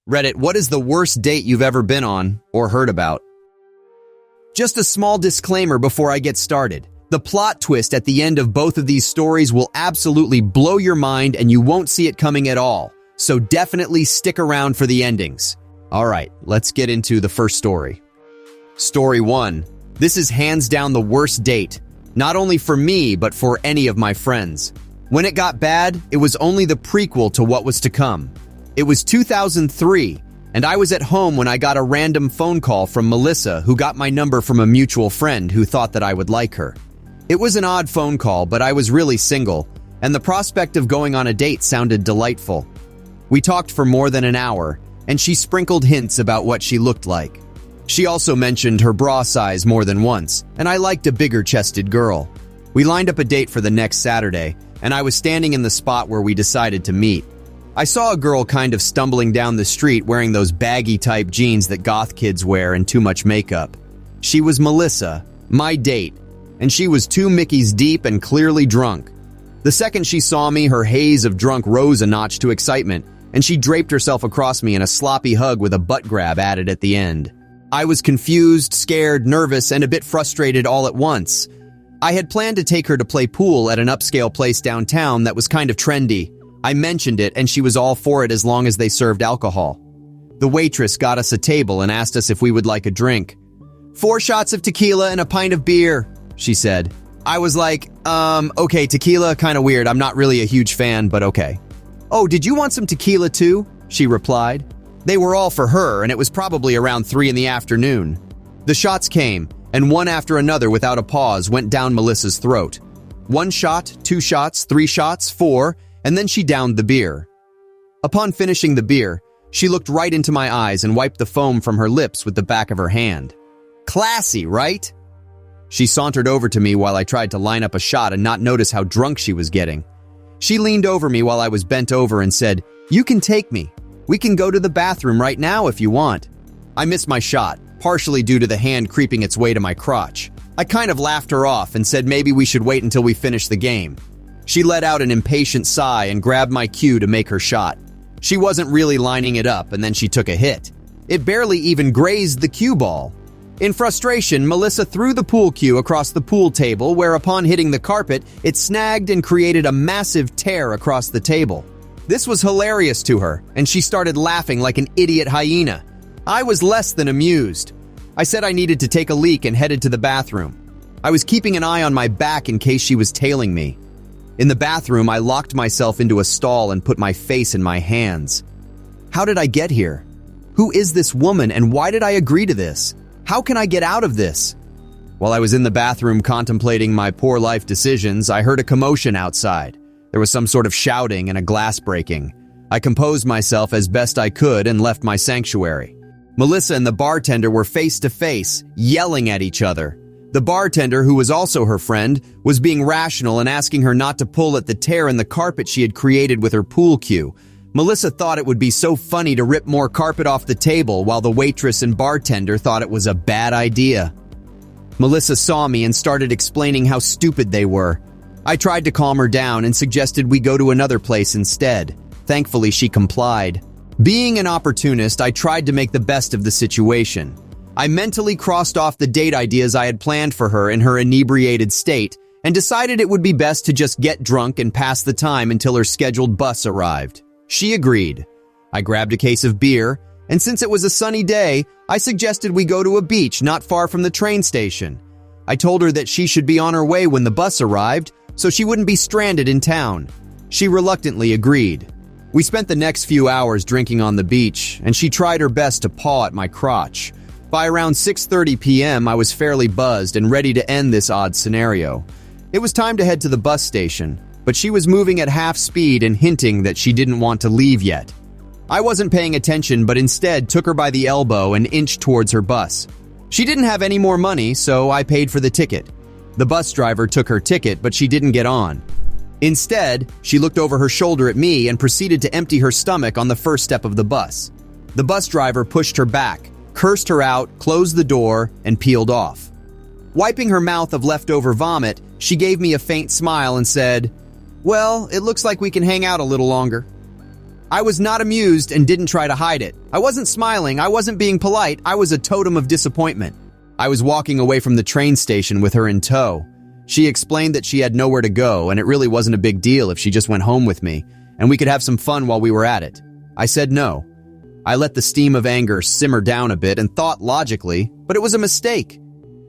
Reddit, what is the worst date you've ever been on or heard about? Just a small disclaimer before I get started. The plot twist at the end of both of these stories will absolutely blow your mind and you won't see it coming at all. So definitely stick around for the endings. Alright, let's get into the first story. Story 1. This is hands down the worst date. Not only for me, but for any of my friends. When it got bad, it was only the prequel to what was to come. It was 2003, and I was at home when I got a random phone call from Melissa, who got my number from a mutual friend who thought that I would like her. It was an odd phone call, but I was really single, and the prospect of going on a date sounded delightful. We talked for more than an hour, and she sprinkled hints about what she looked like. She also mentioned her bra size more than once, and I liked a bigger-chested girl. We lined up a date for the next Saturday, and I was standing in the spot where we decided to meet. I saw a girl kind of stumbling down the street wearing those baggy-type jeans that goth kids wear and too much makeup. She was Melissa, my date, and she was 2 Mickeys deep and clearly drunk. The second she saw me, her haze of drunk rose a notch to excitement, and she draped herself across me in a sloppy hug with a butt grab added at the end. I was confused, scared, nervous, and a bit frustrated all at once. I had planned to take her to play pool at an upscale place downtown that was kind of trendy. I mentioned it, and she was all for it as long as they served alcohol. The waitress got us a table and asked us if we would like a drink. 4 shots of tequila and a pint of beer, she said. I was like, okay, tequila, kind of weird. I'm not really a huge fan, but okay. Oh, did you want some tequila too? She replied. They were all for her, and it was probably around 3 in the afternoon. The shots came, and one after another without a pause went down Melissa's throat. 1 shot, 2 shots, 3 shots, 4, and then she downed the beer. Upon finishing the beer, she looked right into my eyes and wiped the foam from her lips with the back of her hand. Classy, right? She sauntered over to me while I tried to line up a shot and not notice how drunk she was getting. She leaned over me while I was bent over and said, "You can take me. We can go to the bathroom right now if you want." I missed my shot, partially due to the hand creeping its way to my crotch. I kind of laughed her off and said maybe we should wait until we finish the game. She let out an impatient sigh and grabbed my cue to make her shot. She wasn't really lining it up, and then she took a hit. It barely even grazed the cue ball. In frustration, Melissa threw the pool cue across the pool table, where upon hitting the carpet, it snagged and created a massive tear across the table. This was hilarious to her, and she started laughing like an idiot hyena. I was less than amused. I said I needed to take a leak and headed to the bathroom. I was keeping an eye on my back in case she was tailing me. In the bathroom, I locked myself into a stall and put my face in my hands. How did I get here? Who is this woman, and why did I agree to this? How can I get out of this? While I was in the bathroom contemplating my poor life decisions, I heard a commotion outside. There was some sort of shouting and a glass breaking. I composed myself as best I could and left my sanctuary. Melissa and the bartender were face to face, yelling at each other. The bartender, who was also her friend, was being rational and asking her not to pull at the tear in the carpet she had created with her pool cue. Melissa thought it would be so funny to rip more carpet off the table, while the waitress and bartender thought it was a bad idea. Melissa saw me and started explaining how stupid they were. I tried to calm her down and suggested we go to another place instead. Thankfully, she complied. Being an opportunist, I tried to make the best of the situation. I mentally crossed off the date ideas I had planned for her in her inebriated state and decided it would be best to just get drunk and pass the time until her scheduled bus arrived. She agreed. I grabbed a case of beer, and since it was a sunny day, I suggested we go to a beach not far from the train station. I told her that she should be on her way when the bus arrived, so she wouldn't be stranded in town. She reluctantly agreed. We spent the next few hours drinking on the beach, and she tried her best to paw at my crotch. By around 6:30 p.m., I was fairly buzzed and ready to end this odd scenario. It was time to head to the bus station, but she was moving at half speed and hinting that she didn't want to leave yet. I wasn't paying attention, but instead took her by the elbow and inched towards her bus. She didn't have any more money, so I paid for the ticket. The bus driver took her ticket, but she didn't get on. Instead, she looked over her shoulder at me and proceeded to empty her stomach on the first step of the bus. The bus driver pushed her back, cursed her out, closed the door, and peeled off. Wiping her mouth of leftover vomit, she gave me a faint smile and said, "Well, it looks like we can hang out a little longer." I was not amused and didn't try to hide it. I wasn't smiling, I wasn't being polite, I was a totem of disappointment. I was walking away from the train station with her in tow. She explained that she had nowhere to go and it really wasn't a big deal if she just went home with me, and we could have some fun while we were at it. I said no. I let the steam of anger simmer down a bit and thought logically, but it was a mistake.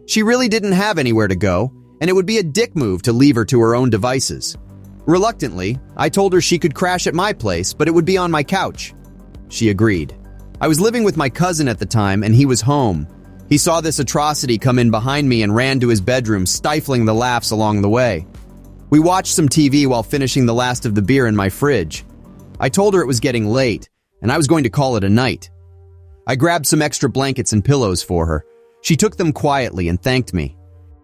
She really didn't have anywhere to go, and it would be a dick move to leave her to her own devices. Reluctantly, I told her she could crash at my place, but it would be on my couch. She agreed. I was living with my cousin at the time, and he was home. He saw this atrocity come in behind me and ran to his bedroom, stifling the laughs along the way. We watched some TV while finishing the last of the beer in my fridge. I told her it was getting late, and I was going to call it a night. I grabbed some extra blankets and pillows for her. She took them quietly and thanked me.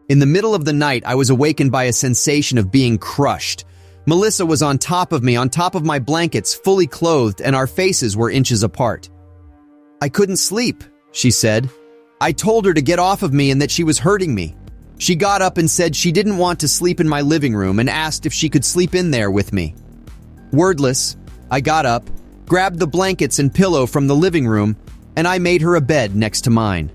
In the middle of the night, I was awakened by a sensation of being crushed. Melissa was on top of me, on top of my blankets, fully clothed, and our faces were inches apart. I couldn't sleep, she said. I told her to get off of me and that she was hurting me. She got up and said she didn't want to sleep in my living room and asked if she could sleep in there with me. Wordless, I got up, grabbed the blankets and pillow from the living room, and I made her a bed next to mine.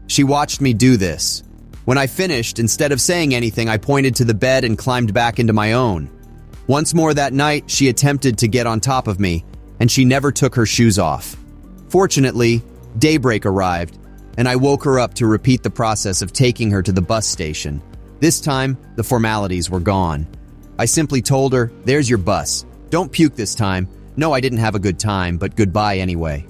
She watched me do this. When I finished, instead of saying anything, I pointed to the bed and climbed back into my own. Once more that night, she attempted to get on top of me, and she never took her shoes off. Fortunately, daybreak arrived, and I woke her up to repeat the process of taking her to the bus station. This time, the formalities were gone. I simply told her, "There's your bus. Don't puke this time. No, I didn't have a good time, but goodbye anyway."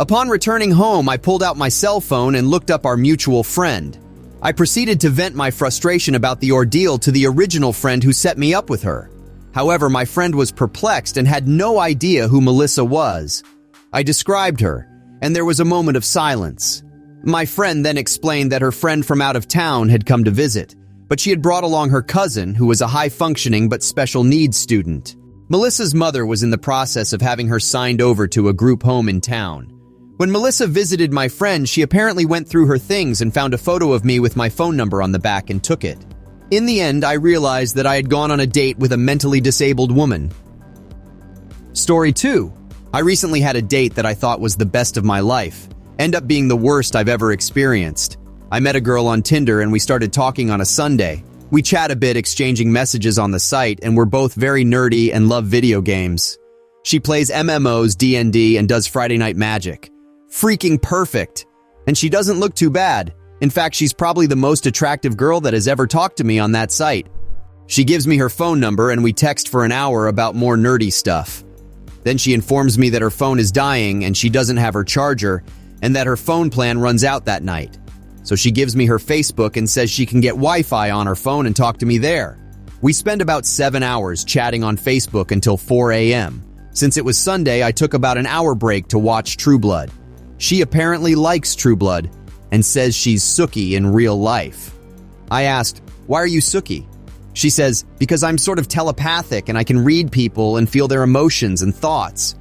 Upon returning home, I pulled out my cell phone and looked up our mutual friend. I proceeded to vent my frustration about the ordeal to the original friend who set me up with her. However, my friend was perplexed and had no idea who Melissa was. I described her, and there was a moment of silence. My friend then explained that her friend from out of town had come to visit, but she had brought along her cousin, who was a high-functioning but special needs student. Melissa's mother was in the process of having her signed over to a group home in town. When Melissa visited my friend, she apparently went through her things and found a photo of me with my phone number on the back and took it. In the end, I realized that I had gone on a date with a mentally disabled woman. Story 2. I recently had a date that I thought was the best of my life. End up being the worst I've ever experienced. I met a girl on Tinder and we started talking on a Sunday. We chat a bit, exchanging messages on the site, and we're both very nerdy and love video games. She plays MMOs, D&D, and does Friday Night Magic. Freaking perfect. And she doesn't look too bad. In fact, she's probably the most attractive girl that has ever talked to me on that site. She gives me her phone number and we text for an hour about more nerdy stuff. Then she informs me that her phone is dying and she doesn't have her charger, and that her phone plan runs out that night. So she gives me her Facebook and says she can get Wi-Fi on her phone and talk to me there. We spend about 7 hours chatting on Facebook until 4 a.m. Since it was Sunday, I took about an hour break to watch True Blood. She apparently likes True Blood and says she's Sookie in real life. I asked, "Why are you Sookie?" She says, "Because I'm sort of telepathic and I can read people and feel their emotions and thoughts."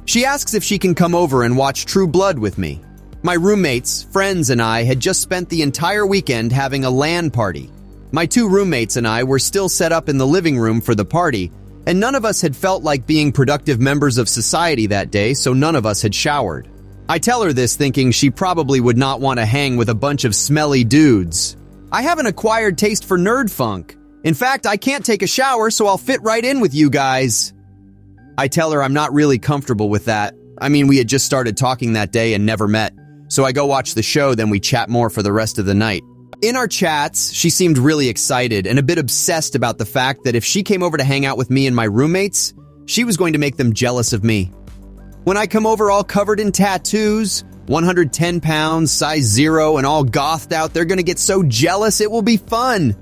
She asks if she can come over and watch True Blood with me. My roommates, friends, and I had just spent the entire weekend having a LAN party. My 2 roommates and I were still set up in the living room for the party, and none of us had felt like being productive members of society that day, so none of us had showered. I tell her this thinking she probably would not want to hang with a bunch of smelly dudes. I have an acquired taste for nerd funk. In fact, I can't take a shower, so I'll fit right in with you guys. I tell her I'm not really comfortable with that. I mean, we had just started talking that day and never met. So I go watch the show, then we chat more for the rest of the night. In our chats, she seemed really excited and a bit obsessed about the fact that if she came over to hang out with me and my roommates, she was going to make them jealous of me. When I come over all covered in tattoos, 110 pounds, size 0, and all gothed out, they're going to get so jealous it will be fun.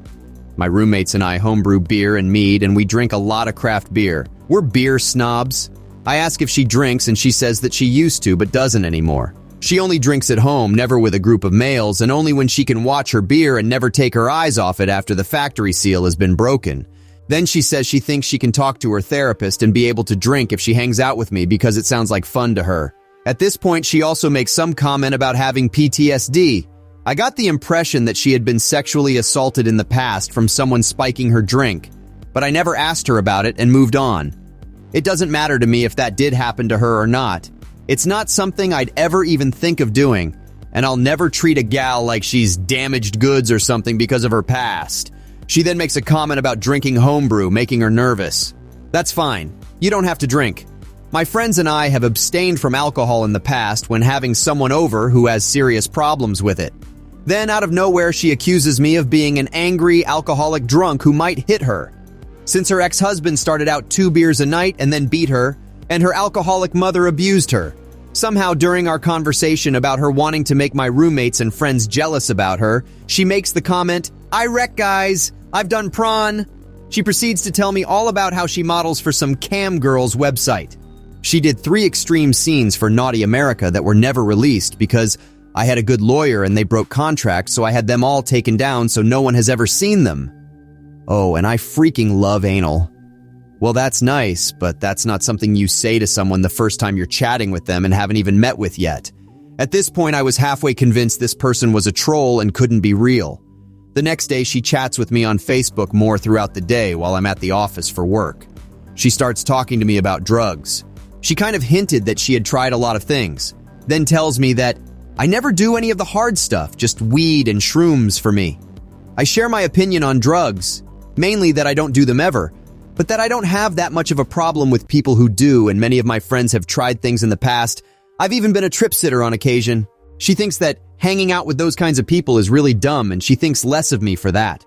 My roommates and I homebrew beer and mead, and we drink a lot of craft beer. We're beer snobs. I ask if she drinks, and she says that she used to, but doesn't anymore. She only drinks at home, never with a group of males, and only when she can watch her beer and never take her eyes off it after the factory seal has been broken. Then she says she thinks she can talk to her therapist and be able to drink if she hangs out with me because it sounds like fun to her. At this point, she also makes some comment about having PTSD. I got the impression that she had been sexually assaulted in the past from someone spiking her drink, but I never asked her about it and moved on. It doesn't matter to me if that did happen to her or not. It's not something I'd ever even think of doing, and I'll never treat a gal like she's damaged goods or something because of her past. She then makes a comment about drinking homebrew, making her nervous. That's fine. You don't have to drink. My friends and I have abstained from alcohol in the past when having someone over who has serious problems with it. Then, out of nowhere, she accuses me of being an angry, alcoholic drunk who might hit her. Since her ex-husband started out 2 beers a night and then beat her, and her alcoholic mother abused her. Somehow, during our conversation about her wanting to make my roommates and friends jealous about her, she makes the comment, "I wreck, guys. I've done prawn." She proceeds to tell me all about how she models for some cam girls website. She did 3 extreme scenes for Naughty America that were never released because I had a good lawyer and they broke contracts, so I had them all taken down so no one has ever seen them. Oh, and I freaking love anal. Well, that's nice, but that's not something you say to someone the first time you're chatting with them and haven't even met with yet. At this point, I was halfway convinced this person was a troll and couldn't be real. The next day, she chats with me on Facebook more throughout the day while I'm at the office for work. She starts talking to me about drugs. She kind of hinted that she had tried a lot of things, then tells me that I never do any of the hard stuff, just weed and shrooms for me. I share my opinion on drugs, mainly that I don't do them ever, but that I don't have that much of a problem with people who do, and many of my friends have tried things in the past. I've even been a trip sitter on occasion. She thinks that hanging out with those kinds of people is really dumb, and she thinks less of me for that.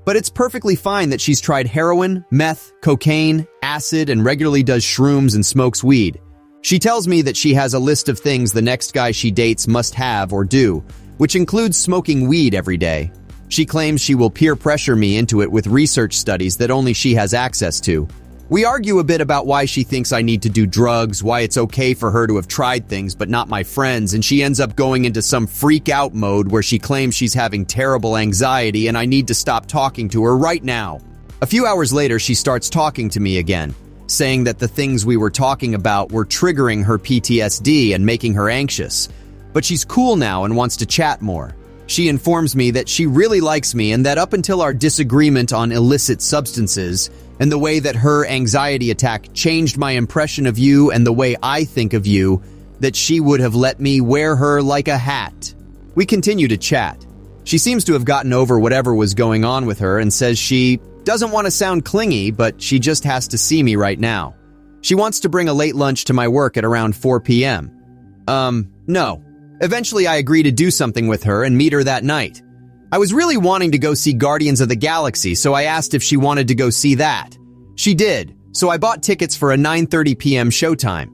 But it's perfectly fine that she's tried heroin, meth, cocaine, acid, and regularly does shrooms and smokes weed. She tells me that she has a list of things the next guy she dates must have or do, which includes smoking weed every day. She claims she will peer pressure me into it with research studies that only she has access to. We argue a bit about why she thinks I need to do drugs, why it's okay for her to have tried things but not my friends, and she ends up going into some freak out mode where she claims she's having terrible anxiety and I need to stop talking to her right now. A few hours later, she starts talking to me again, saying that the things we were talking about were triggering her PTSD and making her anxious. But she's cool now and wants to chat more. She informs me that she really likes me and that up until our disagreement on illicit substances and the way that her anxiety attack changed my impression of you and the way I think of you, that she would have let me wear her like a hat. We continue to chat. She seems to have gotten over whatever was going on with her and says she doesn't want to sound clingy, but she just has to see me right now. She wants to bring a late lunch to my work at around 4 p.m. No. Eventually, I agree to do something with her and meet her that night. I was really wanting to go see Guardians of the Galaxy, so I asked if she wanted to go see that. She did, so I bought tickets for a 9:30 p.m. showtime.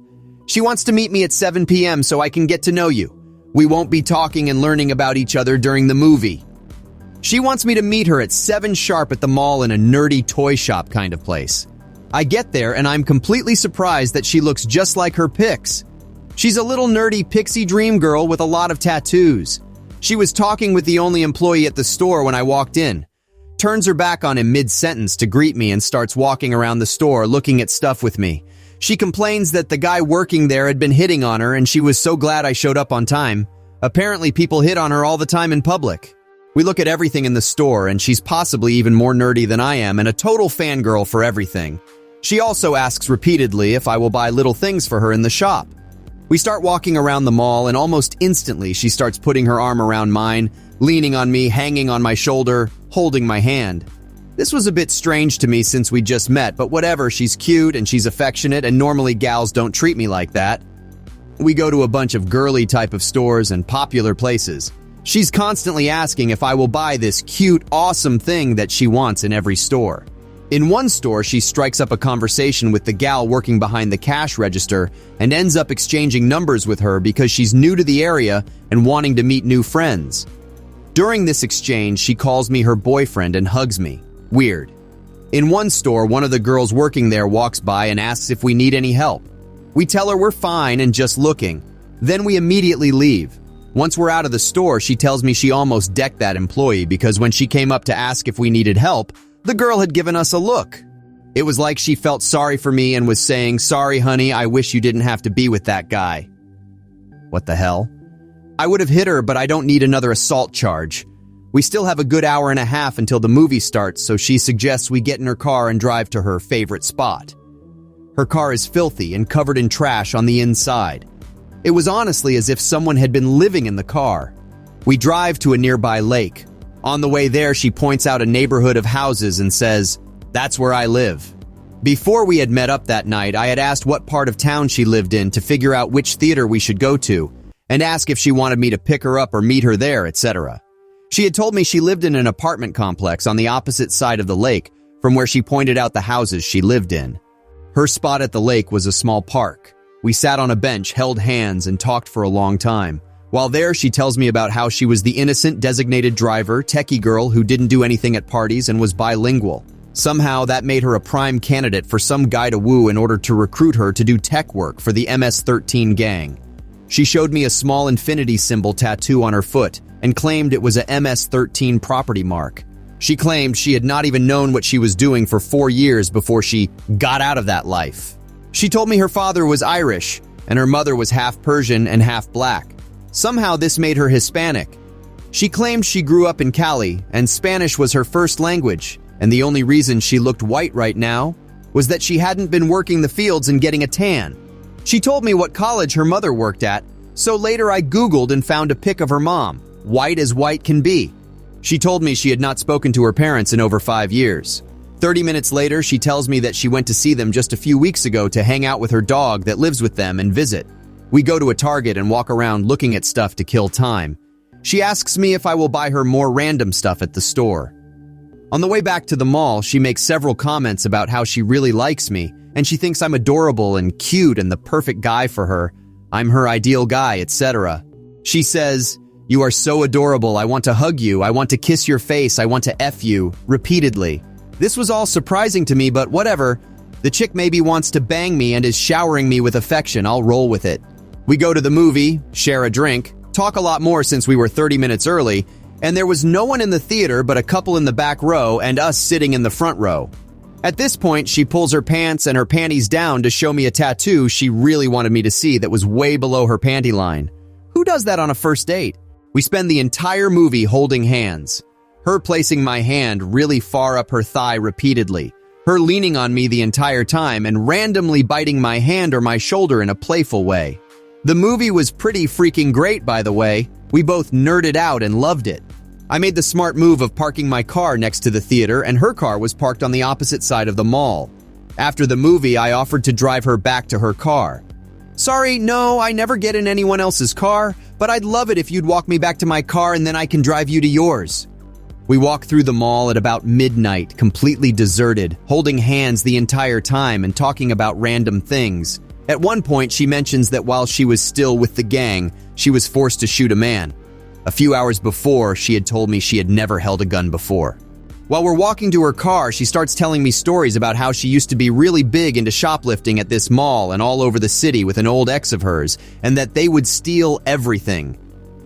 She wants to meet me at 7 p.m. so I can get to know you. We won't be talking and learning about each other during the movie. She wants me to meet her at 7 sharp at the mall in a nerdy toy shop kind of place. I get there and I'm completely surprised that she looks just like her pics. She's a little nerdy pixie dream girl with a lot of tattoos. She was talking with the only employee at the store when I walked in. Turns her back on him mid-sentence to greet me and starts walking around the store looking at stuff with me. She complains that the guy working there had been hitting on her and she was so glad I showed up on time. Apparently people hit on her all the time in public. We look at everything in the store and she's possibly even more nerdy than I am and a total fangirl for everything. She also asks repeatedly if I will buy little things for her in the shop. We start walking around the mall and almost instantly she starts putting her arm around mine, leaning on me, hanging on my shoulder, holding my hand. This was a bit strange to me since we just met, but whatever, she's cute and she's affectionate and normally gals don't treat me like that. We go to a bunch of girly type of stores and popular places. She's constantly asking if I will buy this cute, awesome thing that she wants in every store. In one store, she strikes up a conversation with the gal working behind the cash register and ends up exchanging numbers with her because she's new to the area and wanting to meet new friends. During this exchange, she calls me her boyfriend and hugs me. Weird. In one store, one of the girls working there walks by and asks if we need any help. We tell her we're fine and just looking. Then we immediately leave. Once we're out of the store, she tells me she almost decked that employee because when she came up to ask if we needed help, the girl had given us a look. It was like she felt sorry for me and was saying, "Sorry, honey, I wish you didn't have to be with that guy." What the hell? I would have hit her, but I don't need another assault charge. We still have a good hour and a half until the movie starts, so she suggests we get in her car and drive to her favorite spot. Her car is filthy and covered in trash on the inside. It was honestly as if someone had been living in the car. We drive to a nearby lake. On the way there, she points out a neighborhood of houses and says, "That's where I live." Before we had met up that night, I had asked what part of town she lived in to figure out which theater we should go to, and ask if she wanted me to pick her up or meet her there, etc. She had told me she lived in an apartment complex on the opposite side of the lake from where she pointed out the houses she lived in. Her spot at the lake was a small park. We sat on a bench, held hands, and talked for a long time. While there, she tells me about how she was the innocent designated driver, techie girl who didn't do anything at parties and was bilingual. Somehow, that made her a prime candidate for some guy to woo in order to recruit her to do tech work for the MS-13 gang. She showed me a small infinity symbol tattoo on her foot and claimed it was a MS-13 property mark. She claimed she had not even known what she was doing for 4 years before she got out of that life. She told me her father was Irish and her mother was half Persian and half black. Somehow this made her Hispanic. She claimed she grew up in Cali and Spanish was her first language, and the only reason she looked white right now was that she hadn't been working the fields and getting a tan. She told me what college her mother worked at, so later I Googled and found a pic of her mom, white as white can be. She told me she had not spoken to her parents in over 5 years. 30 minutes later, she tells me that she went to see them just a few weeks ago to hang out with her dog that lives with them and visit. We go to a Target and walk around looking at stuff to kill time. She asks me if I will buy her more random stuff at the store. On the way back to the mall, she makes several comments about how she really likes me, and she thinks I'm adorable and cute and the perfect guy for her. I'm her ideal guy, etc. She says, "You are so adorable, I want to hug you, I want to kiss your face, I want to F you," repeatedly. This was all surprising to me, but whatever. The chick maybe wants to bang me and is showering me with affection, I'll roll with it. We go to the movie, share a drink, talk a lot more since we were 30 minutes early, and there was no one in the theater but a couple in the back row and us sitting in the front row. At this point, she pulls her pants and her panties down to show me a tattoo she really wanted me to see that was way below her panty line. Who does that on a first date? We spend the entire movie holding hands. Her placing my hand really far up her thigh repeatedly. Her leaning on me the entire time and randomly biting my hand or my shoulder in a playful way. The movie was pretty freaking great, by the way. We both nerded out and loved it. I made the smart move of parking my car next to the theater, and her car was parked on the opposite side of the mall. After the movie, I offered to drive her back to her car. "Sorry, no, I never get in anyone else's car, but I'd love it if you'd walk me back to my car and then I can drive you to yours." We walked through the mall at about midnight, completely deserted, holding hands the entire time and talking about random things. At one point, she mentions that while she was still with the gang, she was forced to shoot a man. A few hours before, she had told me she had never held a gun before. While we're walking to her car, she starts telling me stories about how she used to be really big into shoplifting at this mall and all over the city with an old ex of hers, and that they would steal everything.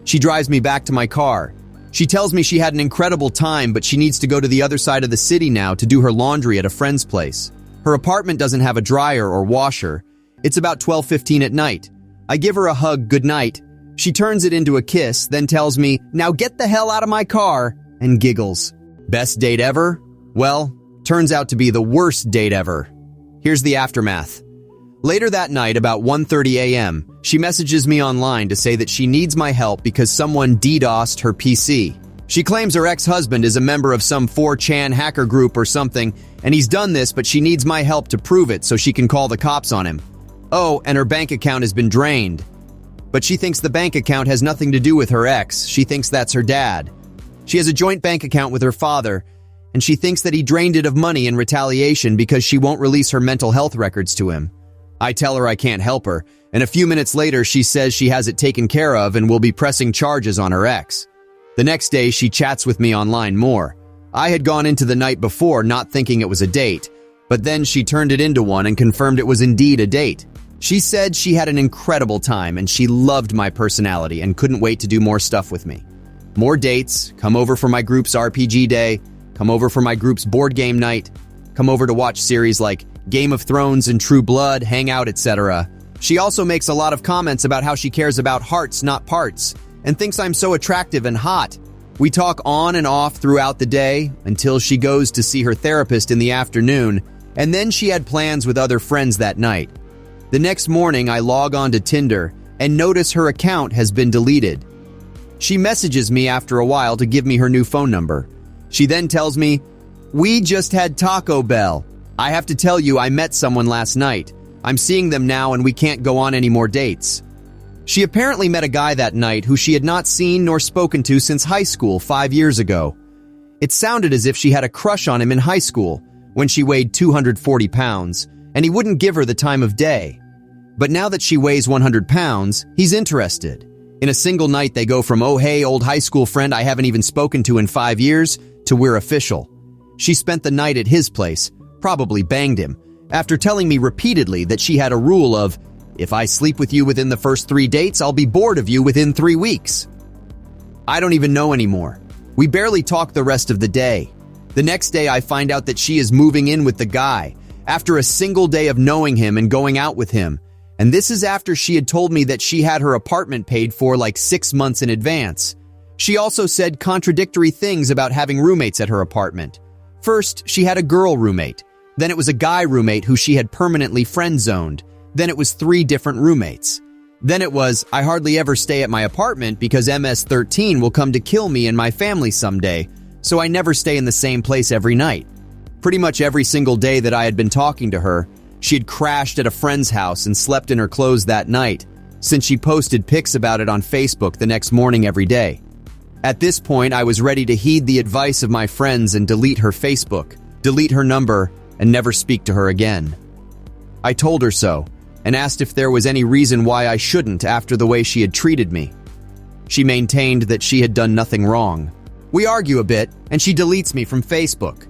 She drives me back to my car. She tells me she had an incredible time, but she needs to go to the other side of the city now to do her laundry at a friend's place. Her apartment doesn't have a dryer or washer. It's about 12:15 at night. I give her a hug goodnight. She turns it into a kiss, then tells me, "Now get the hell out of my car," and giggles. Best date ever? Well, turns out to be the worst date ever. Here's the aftermath. Later that night, about 1:30 a.m., she messages me online to say that she needs my help because someone DDoSed her PC. She claims her ex-husband is a member of some 4chan hacker group or something, and he's done this, but she needs my help to prove it so she can call the cops on him. Oh, and her bank account has been drained. But she thinks the bank account has nothing to do with her ex. She thinks that's her dad. She has a joint bank account with her father, and she thinks that he drained it of money in retaliation because she won't release her mental health records to him. I tell her I can't help her, and a few minutes later she says she has it taken care of and will be pressing charges on her ex. The next day she chats with me online more. I had gone into the night before not thinking it was a date, but then she turned it into one and confirmed it was indeed a date. She said she had an incredible time and she loved my personality and couldn't wait to do more stuff with me. More dates, come over for my group's RPG day, come over for my group's board game night, come over to watch series like Game of Thrones and True Blood, hang out, etc. She also makes a lot of comments about how she cares about hearts, not parts, and thinks I'm so attractive and hot. We talk on and off throughout the day until she goes to see her therapist in the afternoon, And then she had plans with other friends that night. The next morning, I log on to Tinder and notice her account has been deleted. She messages me after a while to give me her new phone number. She then tells me, "We just had Taco Bell. I have to tell you I met someone last night. I'm seeing them now and we can't go on any more dates." She apparently met a guy that night who she had not seen nor spoken to since high school 5 years ago. It sounded as if she had a crush on him in high school when she weighed 240 pounds, and he wouldn't give her the time of day. But now that she weighs 100 pounds, he's interested. In a single night, they go from, "Oh hey, old high school friend I haven't even spoken to in 5 years," to "We're official." She spent the night at his place, probably banged him, after telling me repeatedly that she had a rule of, "If I sleep with you within the first 3 dates, I'll be bored of you within 3 weeks. I don't even know anymore. We barely talk the rest of the day. The next day, I find out that she is moving in with the guy, after a single day of knowing him and going out with him. And this is after she had told me that she had her apartment paid for like 6 months in advance. She also said contradictory things about having roommates at her apartment. First, she had a girl roommate. Then it was a guy roommate who she had permanently friend-zoned. Then it was 3 different roommates. Then it was, "I hardly ever stay at my apartment because MS-13 will come to kill me and my family someday, so I never stay in the same place every night." Pretty much every single day that I had been talking to her, she had crashed at a friend's house and slept in her clothes that night, since she posted pics about it on Facebook the next morning every day. At this point, I was ready to heed the advice of my friends and delete her Facebook, delete her number, and never speak to her again. I told her so, and asked if there was any reason why I shouldn't after the way she had treated me. She maintained that she had done nothing wrong. We argue a bit, and she deletes me from Facebook.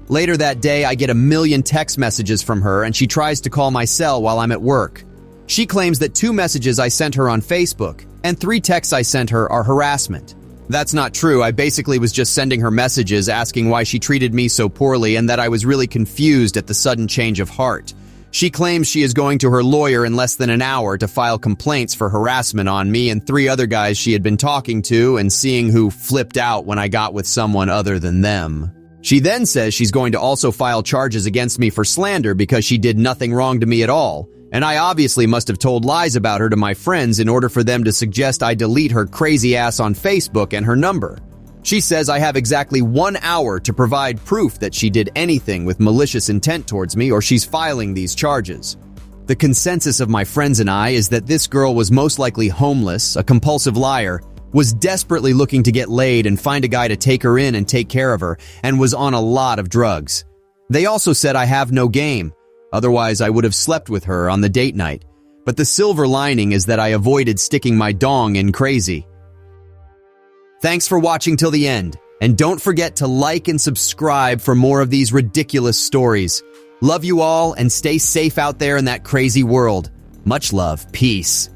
Later that day, I get a million text messages from her, and she tries to call my cell while I'm at work. She claims that 2 messages I sent her on Facebook and 3 texts I sent her are harassment. That's not true. I basically was just sending her messages asking why she treated me so poorly and that I was really confused at the sudden change of heart. She claims she is going to her lawyer in less than an hour to file complaints for harassment on me and 3 other guys she had been talking to and seeing who flipped out when I got with someone other than them. She then says she's going to also file charges against me for slander because she did nothing wrong to me at all, and I obviously must have told lies about her to my friends in order for them to suggest I delete her crazy ass on Facebook and her number. She says I have exactly 1 hour to provide proof that she did anything with malicious intent towards me or she's filing these charges. The consensus of my friends and I is that this girl was most likely homeless, a compulsive liar, was desperately looking to get laid and find a guy to take her in and take care of her, and was on a lot of drugs. They also said I have no game, otherwise I would have slept with her on the date night. But the silver lining is that I avoided sticking my dong in crazy. Thanks for watching till the end, and don't forget to like and subscribe for more of these ridiculous stories. Love you all, and stay safe out there in that crazy world. Much love. Peace.